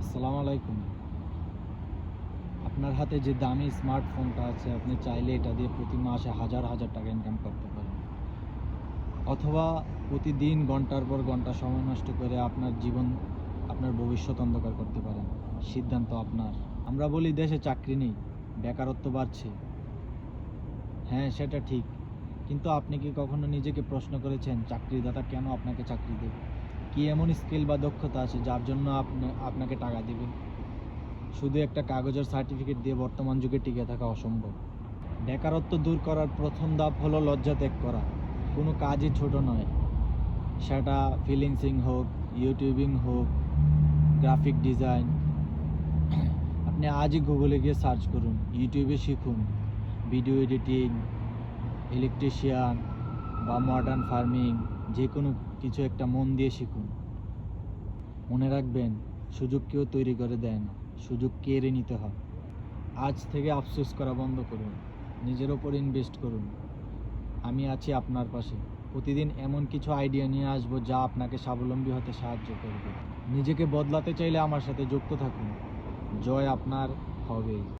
আসসালামু আলাইকুম। আপনার হাতে যে দামি স্মার্টফোনটা আছে, আপনি চাইলে এটা দিয়ে প্রতি মাসে হাজার হাজার টাকা ইনকাম করতে পারেন, অথবা প্রতিদিন ঘন্টার পর ঘন্টা সময় নষ্ট করে আপনার জীবন, আপনার ভবিষ্যৎ অন্ধকার করতে পারেন। সিদ্ধান্ত আপনার। আমরা বলি দেশে চাকরি নেই, বেকারত্ব বাড়ছে। হ্যাঁ, সেটা ঠিক, কিন্তু আপনি কি কখনো নিজেকে প্রশ্ন করেছেন চাকরিদাতা কেন আপনাকে চাকরি দেবে? কি এমন স্কিল বা দক্ষতা আছে যার জন্য আপনাকে টাকা দেবে? শুধু একটা কাগজের সার্টিফিকেট দিয়ে বর্তমান যুগে টিকে থাকা অসম্ভব। বেকারত্ব দূর করার প্রথম ধাপ হলো লজ্জা ত্যাগ করা। কোনো কাজই ছোট নয়, সেটা ফ্রিল্যান্সিং হোক, ইউটিউবিং হোক, গ্রাফিক ডিজাইন। আপনি আজই গুগলে গিয়ে সার্চ করুন, ইউটিউবে শিখুন ভিডিও এডিটিং, ইলেকট্রিশিয়ান বা মডার্ন ফার্মিং। যে কোনো কিছু একটা মন দিয়ে শিখুন। মনে রাখবেন, সুযোগ কেউ তৈরি করে দেয় না, সুযোগ কেড়ে নিতে হয়। আজ থেকে আফসোস করা বন্ধ করুন, নিজের ওপর ইনভেস্ট করুন। আমি আছি আপনার পাশে। প্রতিদিন এমন কিছু আইডিয়া নিয়ে আসবো যা আপনাকে স্বাবলম্বী হতে সাহায্য করবে। নিজেকে বদলাতে চাইলে আমার সাথে যুক্ত থাকুন। জয় আপনার হবেই।